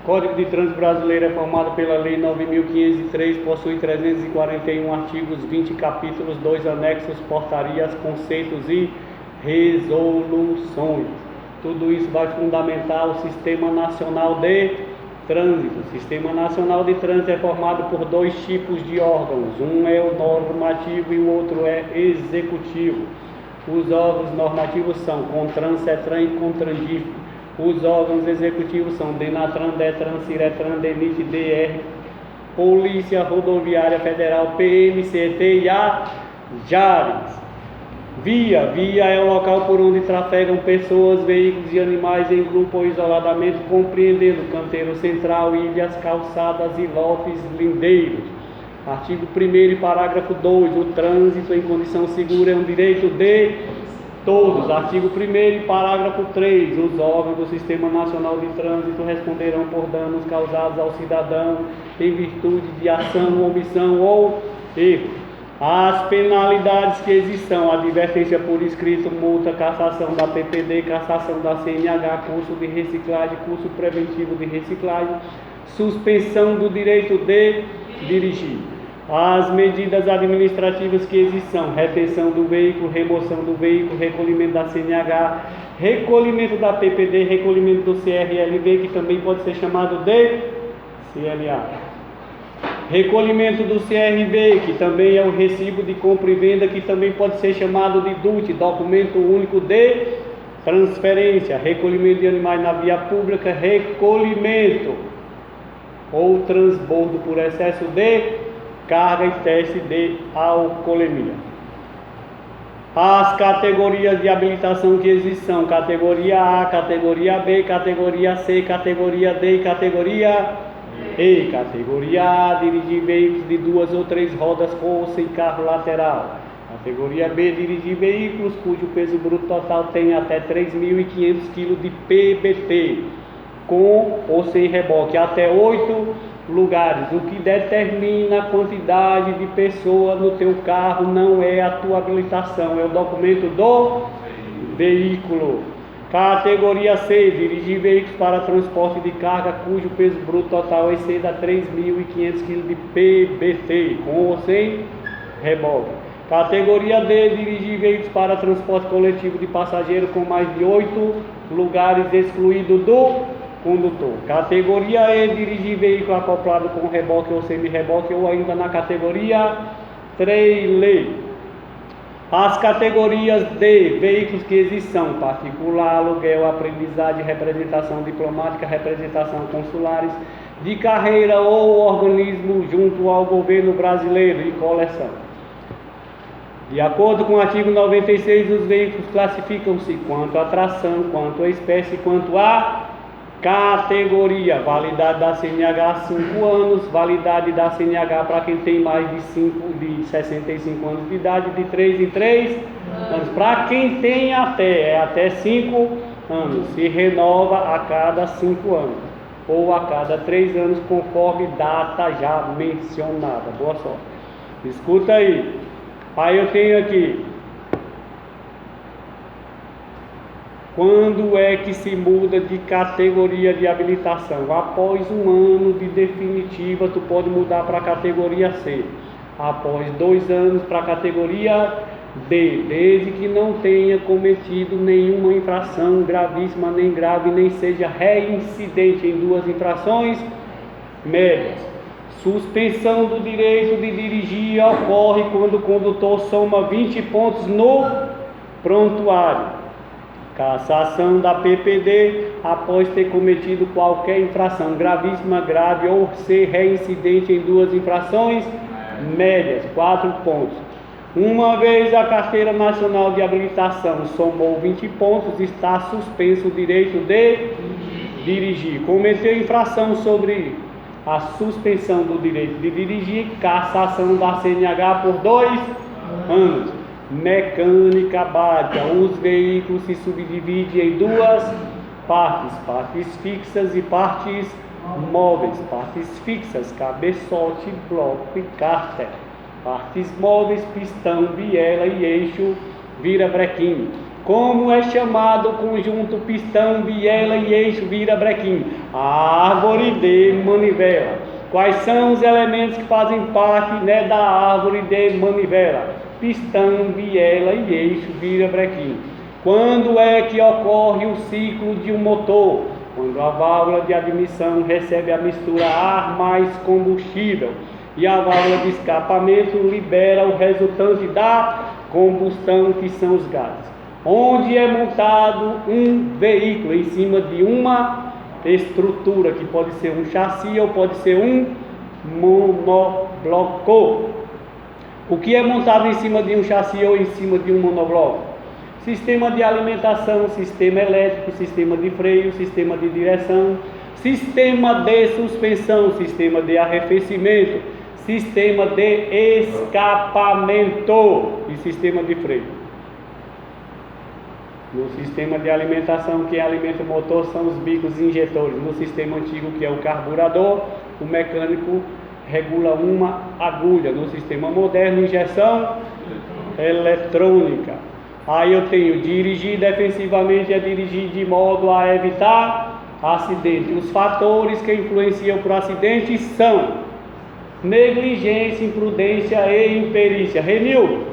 Código de Trânsito Brasileiro é formado pela Lei 9.503, possui 341 artigos, 20 capítulos, 2 anexos, portarias, conceitos e resoluções. Tudo isso vai fundamentar o Sistema Nacional de Trânsito. O Sistema Nacional de Trânsito é formado por dois tipos de órgãos. Um é o normativo e o outro é executivo. Os órgãos normativos são CONTRAN, CETRAN e CONTRANGIF. Os órgãos executivos são DENATRAN, DETRAN, CIRETRAN, DENIT, DR, Polícia Rodoviária Federal, PM, CET e a JARES. Via é o local por onde trafegam pessoas, veículos e animais em grupo ou isoladamente, compreendendo canteiro central, ilhas, calçadas e lotes lindeiros. Artigo 1º e parágrafo 2. O trânsito em condição segura é um direito de todos. Artigo 1º e parágrafo 3. Os órgãos do Sistema Nacional de Trânsito responderão por danos causados ao cidadão em virtude de ação, omissão ou erro. As penalidades que existam: advertência por escrito, multa, cassação da PPD, cassação da CNH, curso de reciclagem, curso preventivo de reciclagem, suspensão do direito de dirigir. As medidas administrativas que existam: retenção do veículo, remoção do veículo, recolhimento da CNH, recolhimento da PPD, recolhimento do CRLV, que também pode ser chamado de CLA. Recolhimento do CRV, que também é o recibo de compra e venda, que também pode ser chamado de DUT, documento único de transferência. Recolhimento de animais na via pública, recolhimento ou transbordo por excesso de carga e teste de alcoolemia. As categorias de habilitação que existam: categoria A, categoria B, categoria C, categoria D e categoria E. Categoria A, dirigir veículos de 2 ou 3 rodas com ou sem carro lateral. Categoria B, dirigir veículos cujo peso bruto total tem até 3.500 kg de PBT, com ou sem reboque, até 8 lugares. O que determina a quantidade de pessoa no teu carro não é a tua habilitação, é o documento do veículo. Categoria C, dirigir veículos para transporte de carga cujo peso bruto total exceda 3.500 kg de PBT, com ou sem reboque. Categoria D, dirigir veículos para transporte coletivo de passageiro com mais de 8 lugares, excluído do condutor. Categoria E, dirigir veículo acoplado com reboque ou semi-reboque, ou ainda na categoria trailer. As categorias D, veículos que existam: particular, aluguel, aprendizagem, representação diplomática, representação consulares, de carreira ou organismo junto ao governo brasileiro e coleção. De acordo com o artigo 96, os veículos classificam-se quanto à tração, quanto à espécie, quanto à categoria. Validade da CNH 5 anos, validade da CNH para quem tem mais de 65 anos de idade, de 3 em 3 anos. Para quem tem até 5 anos, se renova a cada 5 anos ou a cada 3 anos, conforme data já mencionada. Boa sorte. Escuta aí. Aí eu tenho aqui: quando é que se muda de categoria de habilitação? Após 1 ano de definitiva, tu pode mudar para a categoria C. Após 2 anos para a categoria D, desde que não tenha cometido nenhuma infração gravíssima, nem grave, nem seja reincidente em 2 infrações médias. Suspensão do direito de dirigir ocorre quando o condutor soma 20 pontos no prontuário. Cassação da PPD após ter cometido qualquer infração gravíssima, grave ou ser reincidente em 2 infrações médias, 4 pontos. Uma vez a Carteira Nacional de Habilitação somou 20 pontos, está suspenso o direito de dirigir. Cometeu infração sobre a suspensão do direito de dirigir, cassação da CNH por 2 anos. Mecânica básica: os veículos se subdividem em 2 partes: partes fixas e partes móveis. Partes fixas: cabeçote, bloco e cárter. Partes móveis: pistão, biela e eixo, virabrequim. Como é chamado o conjunto pistão, biela e eixo virabrequim? Árvore de manivela. Quais são os elementos que fazem parte, da árvore de manivela? Pistão, biela e eixo virabrequim. Quando é que ocorre o ciclo de um motor? Quando a válvula de admissão recebe a mistura ar mais combustível e a válvula de escapamento libera o resultante da combustão, que são os gases. Onde é montado um veículo? Em cima de uma estrutura, que pode ser um chassi ou pode ser um monobloco. O que é montado em cima de um chassi ou em cima de um monobloco? Sistema de alimentação, sistema elétrico, sistema de freio, sistema de direção, sistema de suspensão, sistema de arrefecimento, sistema de escapamento e sistema de freio. No sistema de alimentação, quem alimenta o motor são os bicos injetores. No sistema antigo, que é o carburador, o mecânico regula uma agulha. No sistema moderno, injeção eletrônica. Aí eu tenho dirigir defensivamente, é dirigir de modo a evitar acidente. Os fatores que influenciam para o acidente são negligência, imprudência e imperícia. Renil,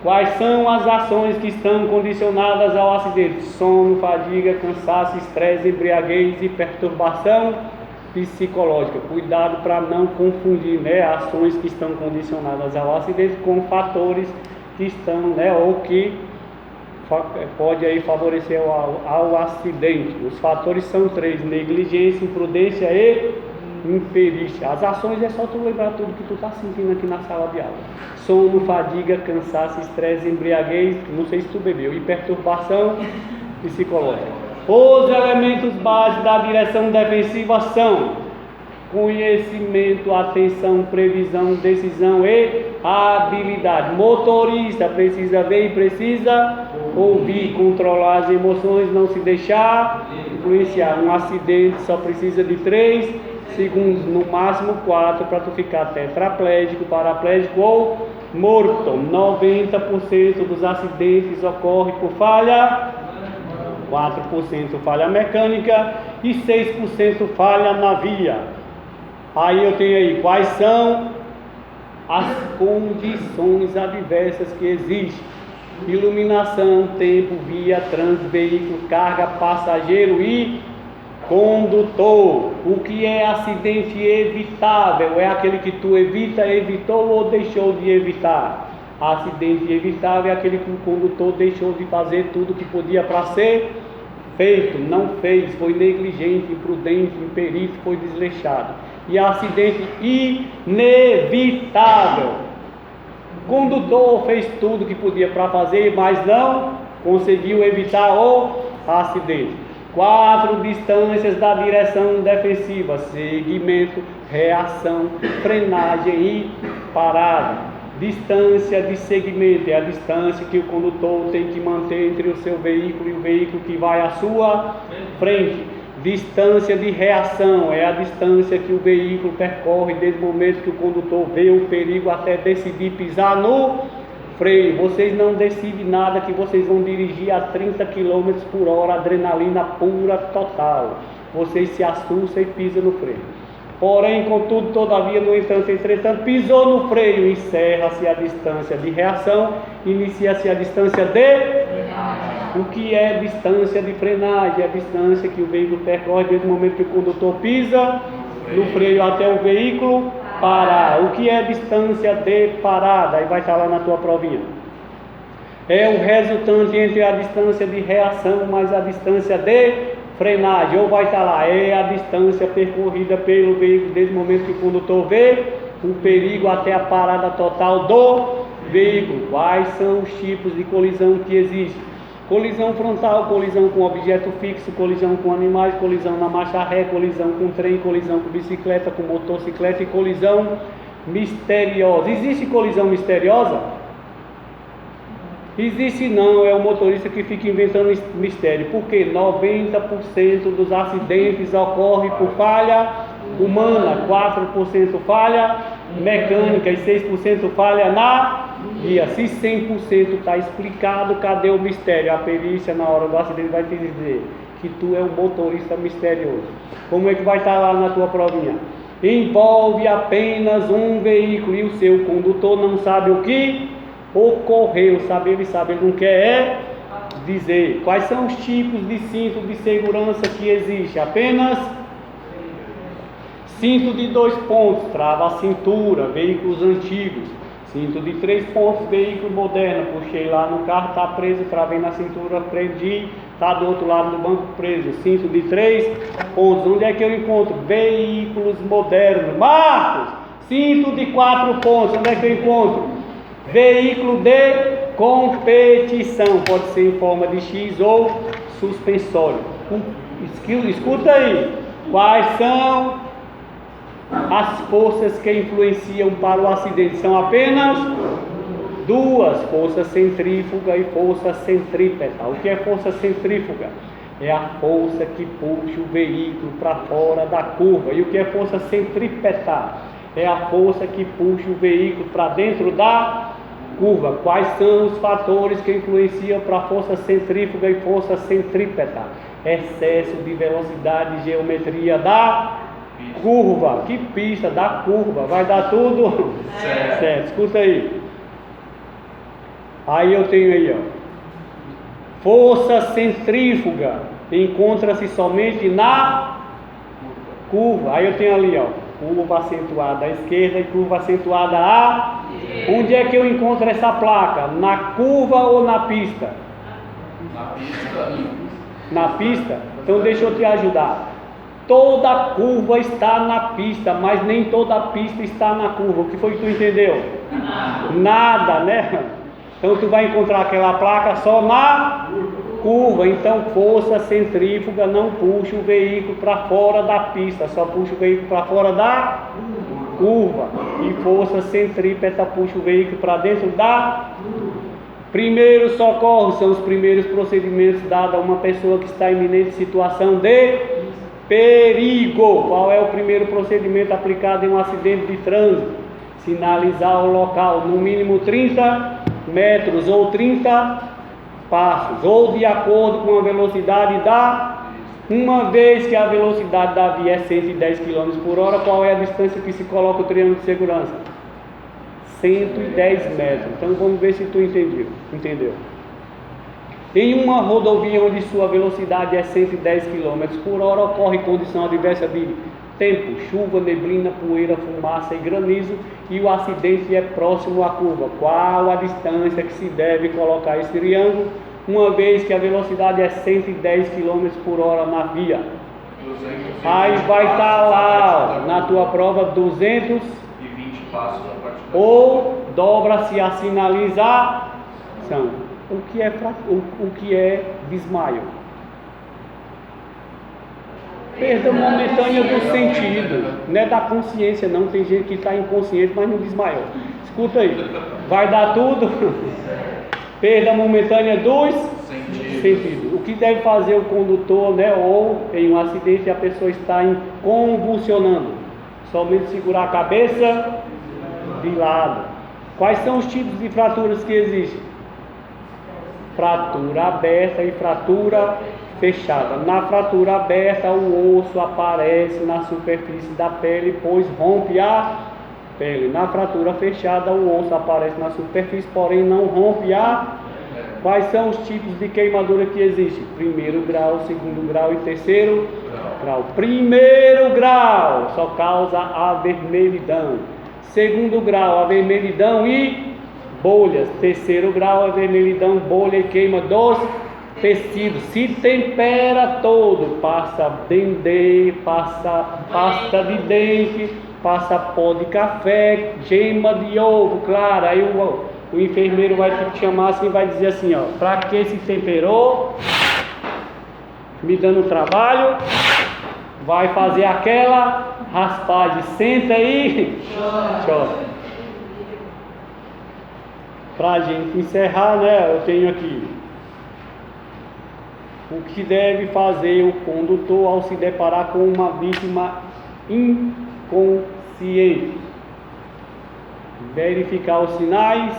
quais são as ações que estão condicionadas ao acidente? Sono, fadiga, cansaço, estresse, embriaguez e perturbação psicológica. Cuidado para não confundir, ações que estão condicionadas ao acidente com fatores que estão, ou que pode aí favorecer ao acidente. Os fatores são 3: negligência, imprudência e imperícia. As ações é só tu lembrar tudo que tu está sentindo aqui na sala de aula: sono, fadiga, cansaço, estresse, embriaguez, não sei se tu bebeu, e perturbação psicológica. Os elementos básicos da direção defensiva são conhecimento, atenção, previsão, decisão e habilidade. Motorista precisa ver e precisa ouvir, controlar as emoções, não se deixar influenciar. Um acidente só precisa de 3 segundos, no máximo 4, para tu ficar tetraplégico, paraplégico ou morto. 90% dos acidentes ocorrem por falha, 4% falha mecânica e 6% falha na via. Aí eu tenho aí, quais são as condições adversas que existem? Iluminação, tempo, via, trânsito, veículo, carga, passageiro e condutor. O que é acidente evitável? É aquele que tu evitou ou deixou de evitar. Acidente evitável é aquele que o condutor deixou de fazer tudo que podia para ser feito, não fez, foi negligente, imprudente, imperito, foi desleixado. E acidente inevitável: o condutor fez tudo que podia para fazer, mas não conseguiu evitar o acidente. 4 distâncias da direção defensiva: segmento, reação, frenagem e parada. Distância de segmento é a distância que o condutor tem que manter entre o seu veículo e o veículo que vai à sua frente. Distância de reação é a distância que o veículo percorre desde o momento que o condutor vê o perigo até decidir pisar no freio. Vocês não decidem nada que vocês vão dirigir a 30 km por hora, adrenalina pura, total. Vocês se assustam e pisam no freio. Porém, contudo, todavia, no entanto, entretanto, pisou no freio, encerra-se a distância de reação, inicia-se a distância de... O que é distância de frenagem? É a distância que o veículo percorre desde o momento que o condutor pisa no freio até o veículo parar. O que é distância de parada? Aí vai estar lá na tua provinha. É o resultante entre a distância de reação mais a distância de frenagem. Ou vai estar lá, é a distância percorrida pelo veículo desde o momento que o condutor vê o perigo até a parada total do veículo. Quais são os tipos de colisão que existem? Colisão frontal, colisão com objeto fixo, colisão com animais, colisão na marcha ré, colisão com trem, colisão com bicicleta, com motocicleta e colisão misteriosa. Existe colisão misteriosa? Existe não, é o motorista que fica inventando mistério, porque 90% dos acidentes ocorrem por falha humana, 4% falha mecânica e 6% falha na Guia, se 100% está explicado, cadê o mistério? A perícia na hora do acidente vai te dizer que tu é um motorista misterioso. Como é que vai estar lá na tua provinha? Envolve apenas um veículo e o seu condutor não sabe o que ocorreu. Ele sabe, ele não quer dizer. Quais são os tipos de cinto de segurança que existe? Apenas cinto de 2 pontos, trava a cintura, veículos antigos. Cinto de 3 pontos, veículo moderno. Puxei lá no carro, está preso, travei na cintura, prendi, está do outro lado do banco preso. Cinto de 3 pontos. Onde é que eu encontro? Veículos modernos. Marcos, cinto de 4 pontos. Onde é que eu encontro? Veículo de competição. Pode ser em forma de X ou suspensório. Escuta aí. Quais são as forças que influenciam para o acidente? São apenas 2, força centrífuga e força centrípeta. O que é força centrífuga? É a força que puxa o veículo para fora da curva. E o que é força centrípeta? É a força que puxa o veículo para dentro da curva. Quais são os fatores que influenciam para a força centrífuga e força centrípeta? Excesso de velocidade e geometria da curva. Que pista da curva? Vai dar tudo certo. Escuta aí. Aí eu tenho aí, ó, força centrífuga encontra-se somente na curva. Aí eu tenho ali, ó, curva acentuada à esquerda e curva acentuada à direita. Onde é que eu encontro essa placa? Na curva ou na pista? Na pista. Na pista? Então deixa eu te ajudar. Toda curva está na pista, mas nem toda pista está na curva. O que foi que tu entendeu? Nada, né? Então tu vai encontrar aquela placa só na curva. Então força centrífuga não puxa o veículo para fora da pista, só puxa o veículo para fora da curva. E força centrípeta puxa o veículo para dentro da curva. Primeiros socorros são os primeiros procedimentos dados a uma pessoa que está em iminente situação de perigo. Qual é o primeiro procedimento aplicado em um acidente de trânsito? Sinalizar o local no mínimo 30 metros ou 30 passos, ou de acordo com a velocidade da... Uma vez que a velocidade da via é 110 km por hora, qual é a distância que se coloca o triângulo de segurança? 110 metros. Então vamos ver se tu entendeu. Em uma rodovia onde sua velocidade é 110 km por hora, ocorre condição adversa de tempo, chuva, neblina, poeira, fumaça e granizo, e o acidente é próximo à curva. Qual a distância que se deve colocar esse triângulo, uma vez que a velocidade é 110 km por hora na via? Aí vai estar lá, ó, na tua prova, 220 passos a partir da... Ou dobra-se a sinalização. O que é desmaio? Perda momentânea do sentido, não é da consciência não. Tem gente que está inconsciente, mas não desmaiou. Escuta aí, vai dar tudo. Perda momentânea dos sentidos. O que deve fazer o condutor, né? Ou em um acidente a pessoa está convulsionando? Somente segurar a cabeça de lado. Quais são os tipos de fraturas que existem? Fratura aberta e fratura fechada. Na fratura aberta, o osso aparece na superfície da pele, pois rompe a pele. Na fratura fechada, o osso aparece na superfície, porém não rompe a... Quais são os tipos de queimadura que existem? Primeiro grau, segundo grau e terceiro grau. Primeiro grau só causa avermelhidão. Segundo grau, avermelhidão e bolhas. Terceiro grau, avermelhidão, bolha e queima dos tecidos. Se tempera todo, passa dendê, passa pasta de dente, passa pó de café, gema de ovo, claro. Aí o enfermeiro vai te chamar assim, vai dizer assim, ó, para que se temperou? Me dando trabalho, vai fazer aquela raspagem, senta aí, chora. Pra gente encerrar, né, eu tenho aqui o que deve fazer o condutor ao se deparar com uma vítima inconsciente: verificar os sinais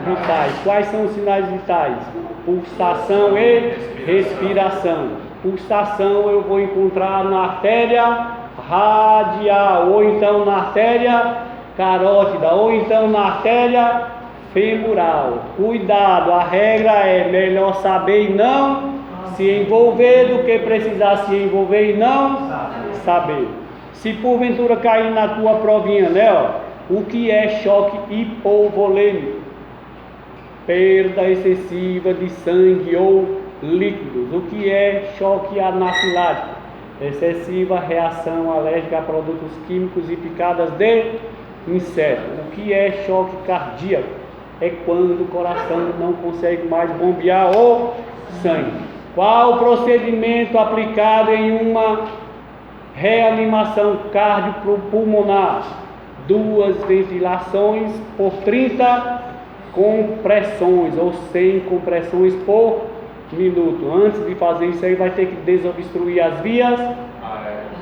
vitais. Quais são os sinais vitais? Pulsação e respiração. Pulsação eu vou encontrar na artéria radial, ou então na artéria carótida, ou então na artéria femoral. Cuidado, a regra é melhor saber e não se envolver do que precisar se envolver e não saber. Se porventura cair na tua provinha, né, ó, o que é choque hipovolêmico? Perda excessiva de sangue ou líquidos. O que é choque anafilático? Excessiva reação alérgica a produtos químicos e picadas de insetos. O que é choque cardíaco? É quando o coração não consegue mais bombear o sangue. Qual o procedimento aplicado em uma reanimação cardiopulmonar? 2 ventilações por 30 compressões ou 100 compressões por minuto. Antes de fazer isso aí vai ter que desobstruir as vias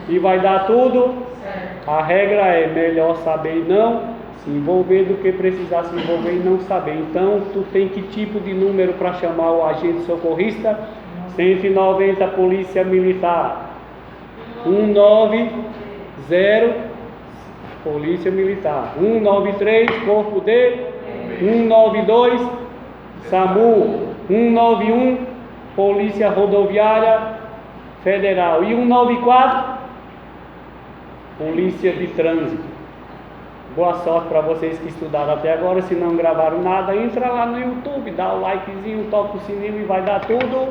e vai dar tudo. A regra é melhor saber e não se envolver do que precisar se envolver e não saber. Então tu tem que tipo de número para chamar o agente socorrista? 190 Polícia Militar, 190 Polícia Militar, 193 Corpo de, 192 SAMU, 191 Polícia Rodoviária Federal e 194 Polícia de Trânsito. Boa sorte para vocês que estudaram até agora. Se não gravaram nada, entra lá no YouTube, dá o likezinho, toca o sininho e vai dar tudo